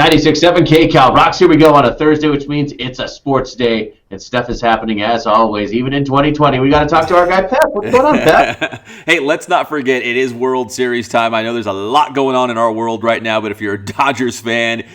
96.7 KCAL. Rocks, here we go on a Thursday, which means it's a sports day, and stuff is happening as always, even in 2020. We got to talk to our guy, Pep. What's going on, Pep? Hey, let's not forget, it is World Series time. I know there's a lot going on in our world right now, but if you're a Dodgers fan,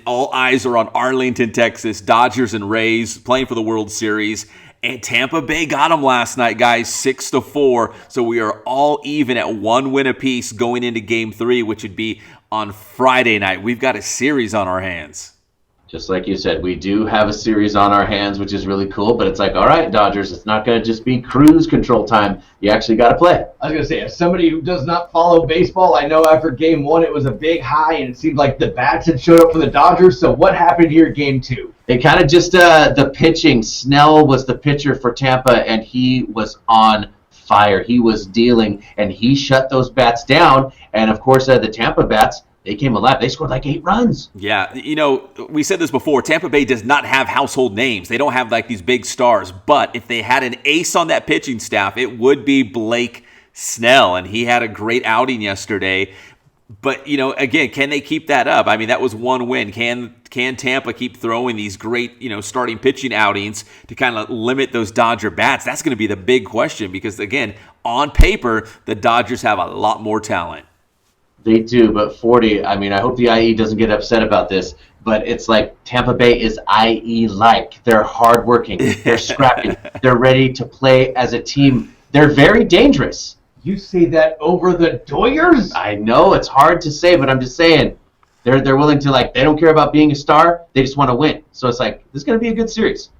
all eyes are on Arlington, Texas. Dodgers and Rays playing for the World Series. And Tampa Bay got them last night, guys, 6-4. So we are all even at 1 win apiece going into Game 3, which would be on Friday night. We've got a series on our hands. Just like you said, we do have a series on our hands, which is really cool. But it's like, all right, Dodgers, it's not going to just be cruise control time. You actually got to play. I was going to say, as somebody who does not follow baseball, I know after Game 1 it was a big high, and it seemed like the bats had showed up for the Dodgers. So what happened here Game 2? It kind of just the pitching. Snell was the pitcher for Tampa, and he was on fire. He was dealing, and he shut those bats down. And, of course, the Tampa bats, they came alive. They scored like 8 runs. Yeah, you know, we said this before. Tampa Bay does not have household names. They don't have like these big stars. But if they had an ace on that pitching staff, it would be Blake Snell, and he had a great outing yesterday. But, you know, again, can they keep that up? I mean, that was 1 win. Can Tampa keep throwing these great, starting pitching outings to kind of limit those Dodger bats? That's going to be the big question because, again, on paper, the Dodgers have a lot more talent. They do, but 40, I mean, I hope the IE doesn't get upset about this, but it's like Tampa Bay is IE-like. They're hardworking. They're scrappy. They're ready to play as a team. They're very dangerous. You say that over the Doyers? I know, it's hard to say, but I'm just saying. They're willing to, they don't care about being a star. They just want to win. So it's like, this is going to be a good series.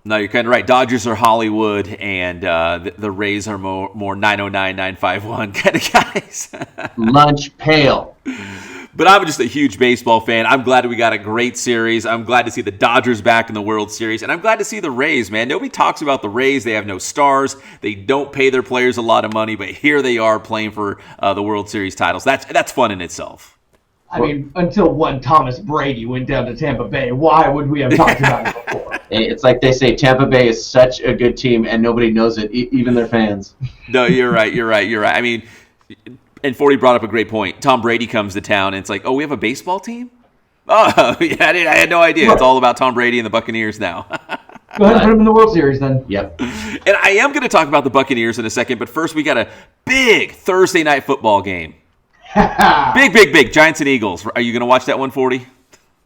No, you're kind of right. Dodgers are Hollywood, and the Rays are more 909, 951 kind of guys. Lunch pail. But I'm just a huge baseball fan. I'm glad we got a great series. I'm glad to see the Dodgers back in the World Series. And I'm glad to see the Rays, man. Nobody talks about the Rays. They have no stars. They don't pay their players a lot of money. But here they are playing for the World Series titles. That's fun in itself. I mean, until one Thomas Brady went down to Tampa Bay, why would we have talked about it before? It's like they say, Tampa Bay is such a good team, and nobody knows it, even their fans. No, you're right. I mean, and 40 brought up a great point. Tom Brady comes to town, and it's like, oh, we have a baseball team? Oh, yeah, I had no idea. It's all about Tom Brady and the Buccaneers now. Go ahead and put him in the World Series then. Yep. And I am going to talk about the Buccaneers in a second, but first we got a big Thursday night football game. Big. Giants and Eagles. Are you going to watch that 140?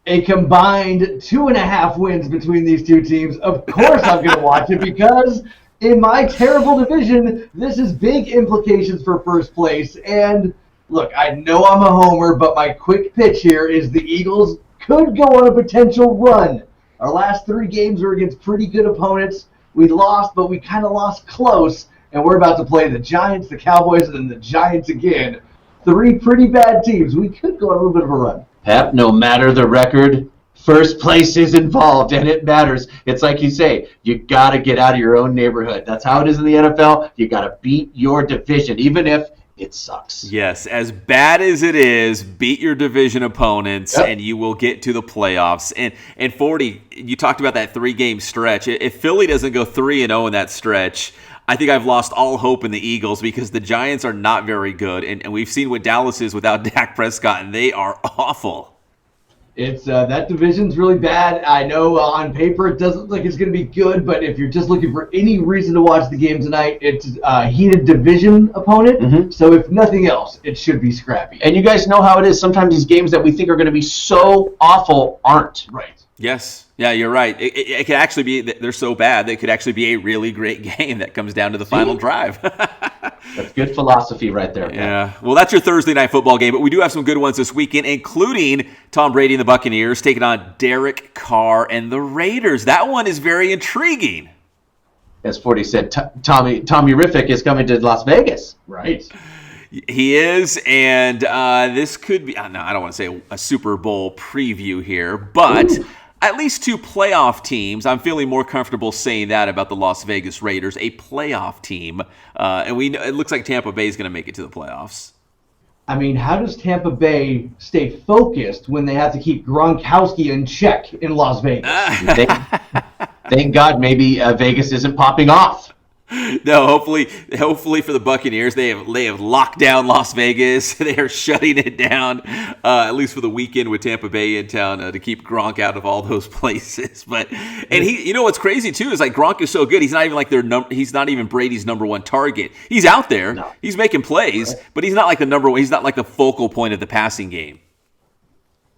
A combined 2.5 wins between these two teams. Of course I'm going to watch it because in my terrible division, this is big implications for first place. And look, I know I'm a homer, but my quick pitch here is the Eagles could go on a potential run. Our last 3 games were against pretty good opponents. We lost, but we kind of lost close. And we're about to play the Giants, the Cowboys, and then the Giants again. 3 pretty bad teams. We could go on a little bit of a run. Pep, no matter the record, first place is involved, and it matters. It's like you say, you got to get out of your own neighborhood. That's how it is in the NFL. You got to beat your division, even if it sucks. Yes, as bad as it is, beat your division opponents, and you will get to the playoffs. And 40, you talked about that 3-game stretch. If Philly doesn't go 3-0 in that stretch, I think I've lost all hope in the Eagles because the Giants are not very good. And we've seen what Dallas is without Dak Prescott, and they are awful. It's that division's really bad. I know on paper it doesn't look like it's going to be good, but if you're just looking for any reason to watch the game tonight, it's a heated division opponent. Mm-hmm. So if nothing else, it should be scrappy. And you guys know how it is. Sometimes these games that we think are going to be so awful aren't. Right. Yes. Yeah, you're right. It could actually be, they're so bad, they could actually be a really great game that comes down to the final drive. That's good philosophy right there. Yeah. Well, that's your Thursday night football game, but we do have some good ones this weekend, including Tom Brady and the Buccaneers taking on Derek Carr and the Raiders. That one is very intriguing. As 40 said, Tommy Riffick is coming to Las Vegas. Right. He is, and this could be, no, I don't want to say a Super Bowl preview here, but at least 2 playoff teams. I'm feeling more comfortable saying that about the Las Vegas Raiders, a playoff team. And it looks like Tampa Bay is going to make it to the playoffs. I mean, how does Tampa Bay stay focused when they have to keep Gronkowski in check in Las Vegas? Thank God maybe Vegas isn't popping off. No, hopefully for the Buccaneers, they have locked down Las Vegas. They are shutting it down, at least for the weekend with Tampa Bay in town, to keep Gronk out of all those places. But he, what's crazy too is like Gronk is so good. He's not even like he's not even Brady's number one target. He's out there, No. He's making plays, but he's not like the number one. He's not like the focal point of the passing game.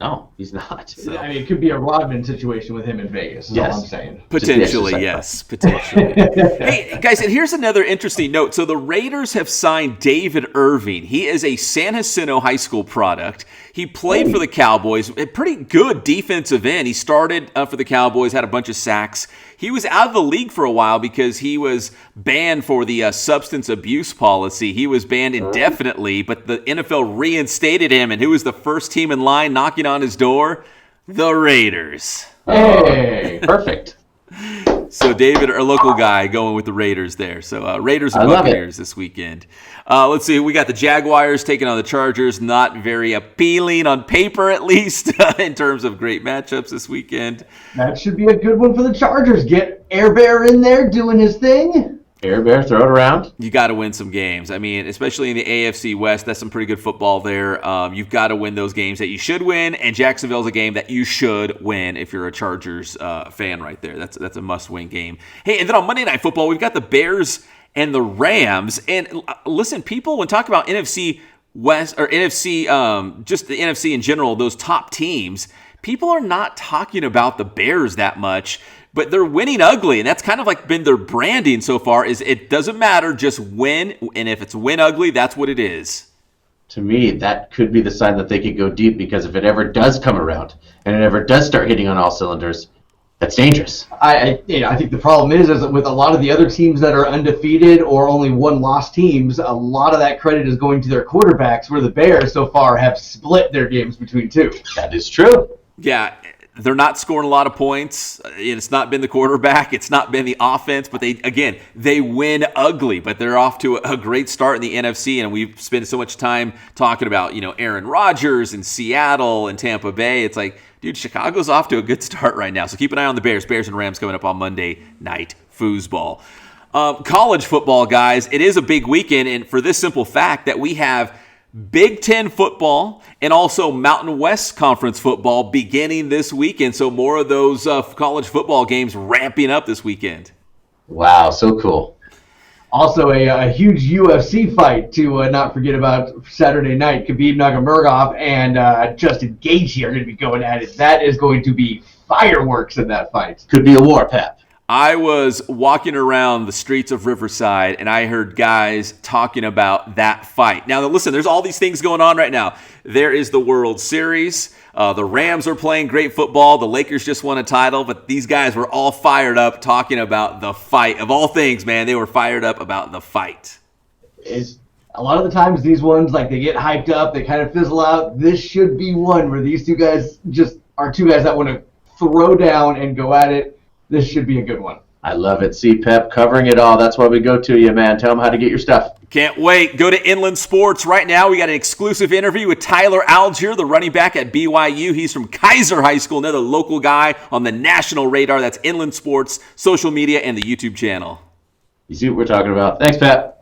No, he's not. I mean, it could be a Rodman situation with him in Vegas, is all I'm saying. Potentially, yes. Potentially. Hey, guys, and here's another interesting note. So the Raiders have signed David Irving. He is a San Jacinto High School product. He played for the Cowboys, a pretty good defensive end. He started for the Cowboys, had a bunch of sacks. He was out of the league for a while because he was banned for the substance abuse policy. He was banned indefinitely, but the NFL reinstated him, and who was the first team in line knocking on his door? The Raiders. Hey, perfect. So David, our local guy, going with the Raiders there. So Raiders and Buccaneers this weekend. Let's see. We got the Jaguars taking on the Chargers. Not very appealing on paper, at least, in terms of great matchups this weekend. That should be a good one for the Chargers. Get Air Bear in there doing his thing. Air Bear, throw it around. You got to win some games. I mean, especially in the AFC West, that's some pretty good football there. You've got to win those games that you should win, and Jacksonville's a game that you should win if you're a Chargers fan right there. That's a must-win game. Hey, and then on Monday Night Football, we've got the Bears and the Rams. And listen, people, when talking about NFC West or NFC, just the NFC in general, those top teams, people are not talking about the Bears that much. But they're winning ugly, and that's kind of like been their branding so far, is it doesn't matter, just win, and if it's win ugly, that's what it is. To me, that could be the sign that they could go deep, because if it ever does come around, and it ever does start hitting on all cylinders, that's dangerous. I think the problem is that with a lot of the other teams that are undefeated or only one-loss teams, a lot of that credit is going to their quarterbacks, where the Bears so far have split their games between two. That is true. Yeah. They're not scoring a lot of points. It's not been the quarterback. It's not been the offense. But they win ugly. But they're off to a great start in the NFC. And we've spent so much time talking about, Aaron Rodgers and Seattle and Tampa Bay. It's like, dude, Chicago's off to a good start right now. So keep an eye on the Bears. Bears and Rams coming up on Monday Night Foosball. College football, guys. It is a big weekend. And for this simple fact that we have Big Ten football and also Mountain West Conference football beginning this weekend. So more of those college football games ramping up this weekend. Wow, so cool. Also, a huge UFC fight to not forget about Saturday night. Khabib Nurmagomedov and Justin Gaethje are going to be going at it. That is going to be fireworks in that fight. Could be a war, Pep. I was walking around the streets of Riverside, and I heard guys talking about that fight. Now, listen, there's all these things going on right now. There is the World Series. The Rams are playing great football. The Lakers just won a title, but these guys were all fired up talking about the fight. Of all things, man, they were fired up about the fight. A lot of the times these ones, like, they get hyped up, they kind of fizzle out. This should be one where these two guys just are two guys that want to throw down and go at it. This should be a good one. I love it. See, Pep, covering it all. That's why we go to you, man. Tell them how to get your stuff. Can't wait. Go to Inland Sports right now. We got an exclusive interview with Tyler Algier, the running back at BYU. He's from Kaiser High School, another local guy on the national radar. That's Inland Sports, social media, and the YouTube channel. You see what we're talking about. Thanks, Pep.